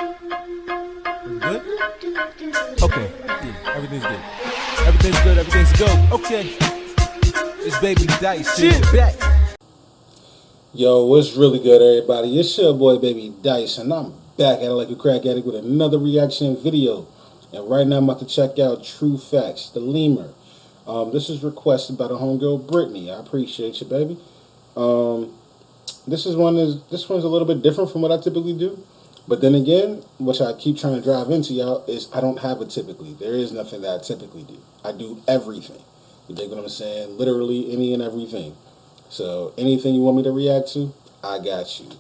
Good? Okay, yeah, everything's good. Everything's good, everything's good. Okay. It's baby Dyce. Shit back. Yo, what's really good, everybody? It's your boy, baby Dyce, and I'm back at it like a crack addict with another reaction video. And right now, I'm about to check out True Facts, the Lemur. This is requested by the homegirl Brittany. I appreciate you, baby. This one's a little bit different from what I typically do. But then again, which I keep trying to drive into y'all, is I don't have a typically. There is nothing that I typically do. I do everything. You dig what I'm saying? Literally any and everything. So anything you want me to react to, I got you.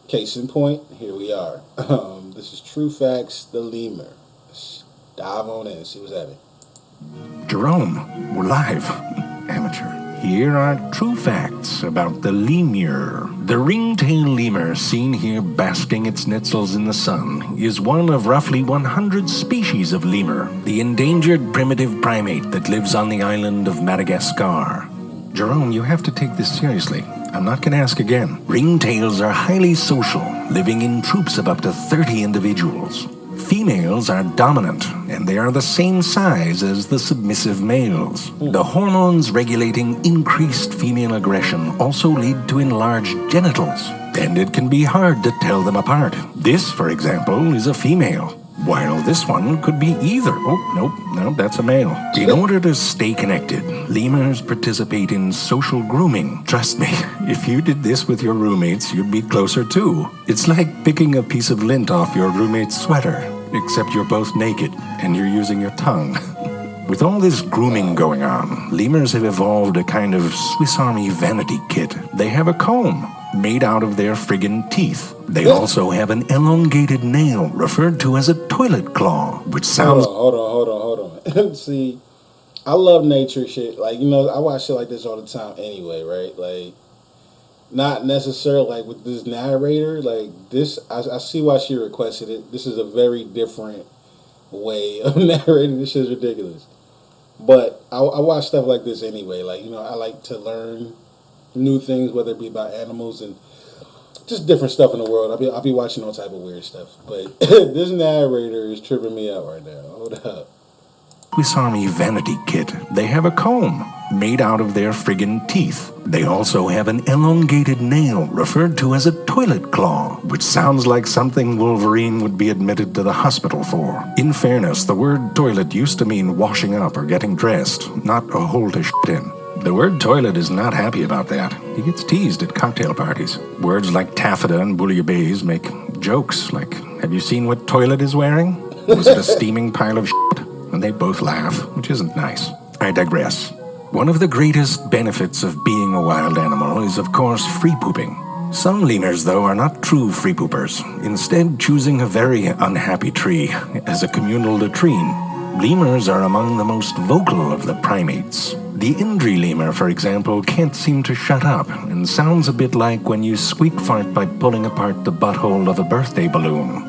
Case in point, here we are. This is True Facts, the Lemur. Let's dive on in and see what's happening. Jerome, we're live. Amateur. Here are true facts about the lemur. The ringtail lemur, seen here basking its nitzels in the sun, is one of roughly 100 species of lemur, the endangered primitive primate that lives on the island of Madagascar. Jerome, you have to take this seriously. I'm not going to ask again. Ringtails are highly social, living in troops of up to 30 individuals. Females are dominant, and they are the same size as the submissive males. The hormones regulating increased female aggression also lead to enlarged genitals, and it can be hard to tell them apart. This, for example, is a female, while this one could be either. Oh, no, that's a male. In order to stay connected, lemurs participate in social grooming. Trust me, if you did this with your roommates, you'd be closer too. It's like picking a piece of lint off your roommate's sweater, except you're both naked and you're using your tongue. With all this grooming going on, lemurs have evolved a kind of Swiss Army vanity kit. They have a comb made out of their friggin' teeth. They also have an elongated nail referred to as a toilet claw, which sounds... Hold on. See, I love nature shit. Like, you know, I watch shit like this all the time anyway, right? Like, not necessarily like with this narrator. Like, this, I see why she requested it. This is a very different way of narrating. This shit's ridiculous. But I watch stuff like this anyway. Like, you know, I like to learn new things, whether it be about animals and just different stuff in the world. I'll be watching all type of weird stuff. But this narrator is tripping me out right now. Hold up. Swiss Army vanity kit. They have a comb made out of their friggin' teeth. They also have an elongated nail referred to as a toilet claw, which sounds like something Wolverine would be admitted to the hospital for. In fairness, the word toilet used to mean washing up or getting dressed, not a hole to shit in. The word toilet is not happy about that. He gets teased at cocktail parties. Words like taffeta and bouillabaisse make jokes like, have you seen what toilet is wearing? Was it a steaming pile of shit? And they both laugh, which isn't nice. I digress. One of the greatest benefits of being a wild animal is, of course, free pooping. Some lemurs, though, are not true free poopers, instead choosing a very unhappy tree as a communal latrine. Lemurs are among the most vocal of the primates. The Indri lemur, for example, can't seem to shut up and sounds a bit like when you squeak fart by pulling apart the butthole of a birthday balloon.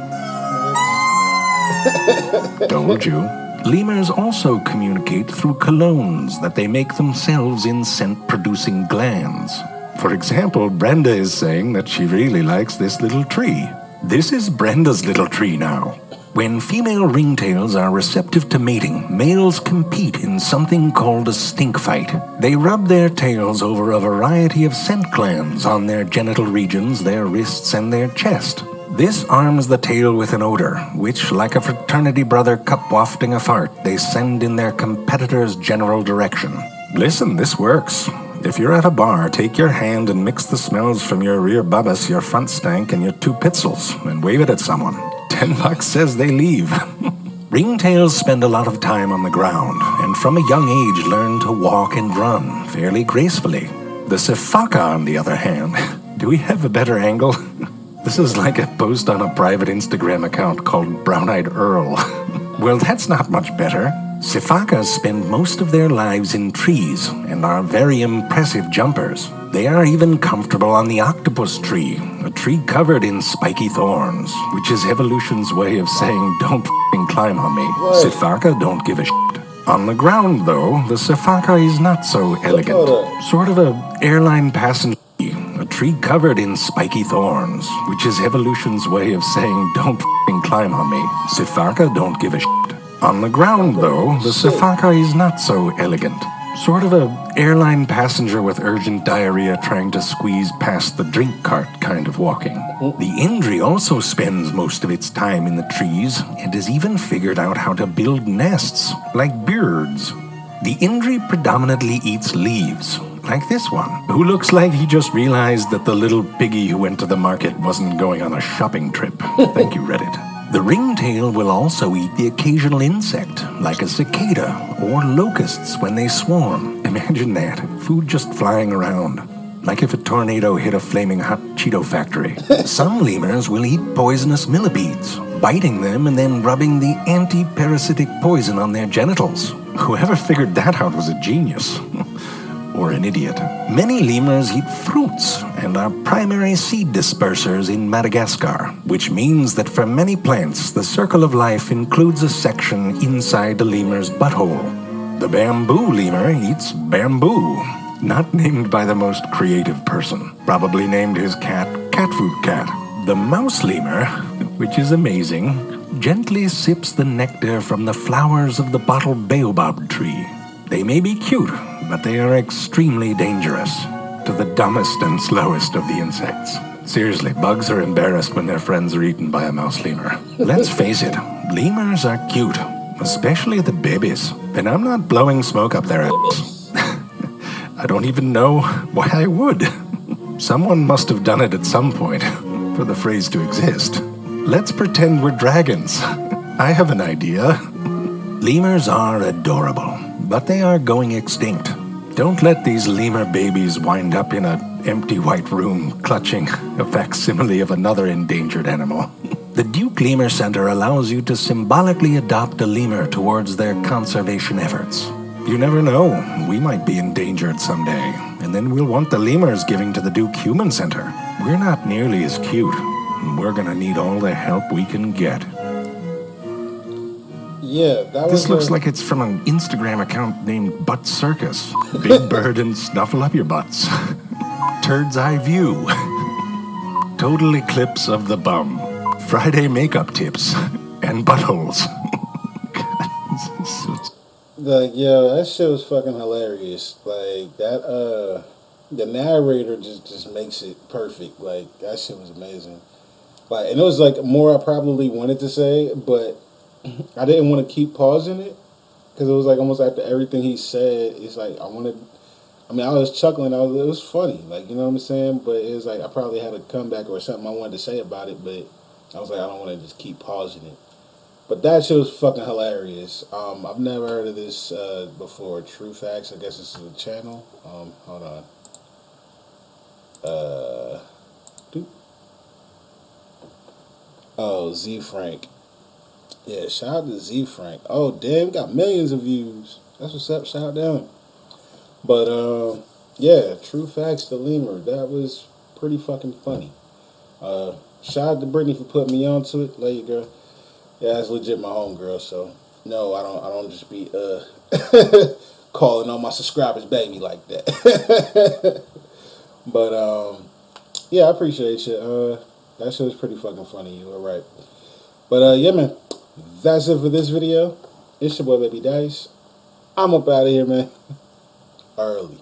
Told you. Lemurs also communicate through colognes that they make themselves in scent-producing glands. For example, Brenda is saying that she really likes this little tree. This is Brenda's little tree now. When female ringtails are receptive to mating, males compete in something called a stink fight. They rub their tails over a variety of scent glands on their genital regions, their wrists, and their chest. This arms the tail with an odor, which, like a fraternity brother cup-wafting a fart, they send in their competitor's general direction. Listen, this works. If you're at a bar, take your hand and mix the smells from your rear bubbas, your front stank, and your two pitzels, and wave it at someone. $10 says they leave. Ringtails spend a lot of time on the ground, and from a young age learn to walk and run fairly gracefully. The sifaka, on the other hand, do we have a better angle? This is like a post on a private Instagram account called Brown-Eyed Earl. Well, that's not much better. Sifakas spend most of their lives in trees and are very impressive jumpers. They are even comfortable on the octopus tree, a tree covered in spiky thorns, which is evolution's way of saying don't f***ing climb on me. Right. Sifaka don't give a shit. On the ground, though, the sifaka is not so elegant. Sort of a airline passenger. A tree covered in spiky thorns, which is evolution's way of saying don't f***ing climb on me. Sifaka don't give a shit. On the ground, though, the Sifaka is not so elegant. Sort of a airline passenger with urgent diarrhea trying to squeeze past the drink cart kind of walking. The Indri also spends most of its time in the trees and has even figured out how to build nests, like birds. The Indri predominantly eats leaves, like this one, who looks like he just realized that the little piggy who went to the market wasn't going on a shopping trip. Thank you, Reddit. The ringtail will also eat the occasional insect, like a cicada or locusts when they swarm. Imagine that, food just flying around, like if a tornado hit a flaming hot Cheeto factory. Some lemurs will eat poisonous millipedes, biting them and then rubbing the anti-parasitic poison on their genitals. Whoever figured that out was a genius. Or an idiot. Many lemurs eat fruits and are primary seed dispersers in Madagascar, which means that for many plants, the circle of life includes a section inside the lemur's butthole. The bamboo lemur eats bamboo, not named by the most creative person. Probably named his cat Cat Food Cat. The mouse lemur, which is amazing, gently sips the nectar from the flowers of the bottle baobab tree. They may be cute, but they are extremely dangerous to the dumbest and slowest of the insects. Seriously, bugs are embarrassed when their friends are eaten by a mouse lemur. Let's face it, lemurs are cute, especially the babies. And I'm not blowing smoke up their ass. I don't even know why I would. Someone must have done it at some point for the phrase to exist. Let's pretend we're dragons. I have an idea. Lemurs are adorable, but they are going extinct. Don't let these lemur babies wind up in an empty white room clutching a facsimile of another endangered animal. The Duke Lemur Center allows you to symbolically adopt a lemur towards their conservation efforts. You never know, we might be endangered someday, and then we'll want the lemurs giving to the Duke Human Center. We're not nearly as cute, and we're gonna need all the help we can get. Yeah, that was. This looks like it's from an Instagram account named Butt Circus. Big Bird and Snuffle Up Your Butts. Turd's Eye View. Total Eclipse of the Bum. Friday Makeup Tips. And Buttholes. Like, yo, that shit was fucking hilarious. Like, that, the narrator just makes it perfect. Like, that shit was amazing. Like, and it was, like, more I probably wanted to say, but I didn't want to keep pausing it because it was like almost after everything he said, it's like I was chuckling. It was funny, like, you know what I'm saying. But it was like I probably had a comeback or something I wanted to say about it, but I was like I don't want to just keep pausing it. But that shit was fucking hilarious. I've never heard of this before. True Facts. I guess this is a channel. Hold on. Oh, Z Frank. Yeah, shout out to Z Frank. Oh, damn, got millions of views. That's what's up. Shout out to him. But, yeah, True Facts to Lemur. That was pretty fucking funny. Shout out to Brittany for putting me onto it. Love you, girl. Yeah, that's legit my homegirl, so no, I don't just be calling on my subscribers baby like that. But, yeah, I appreciate you. That shit was pretty fucking funny. You were right. But, yeah, man. That's it for this video. It's your boy, BDyce. I'm up out of here, man. Early.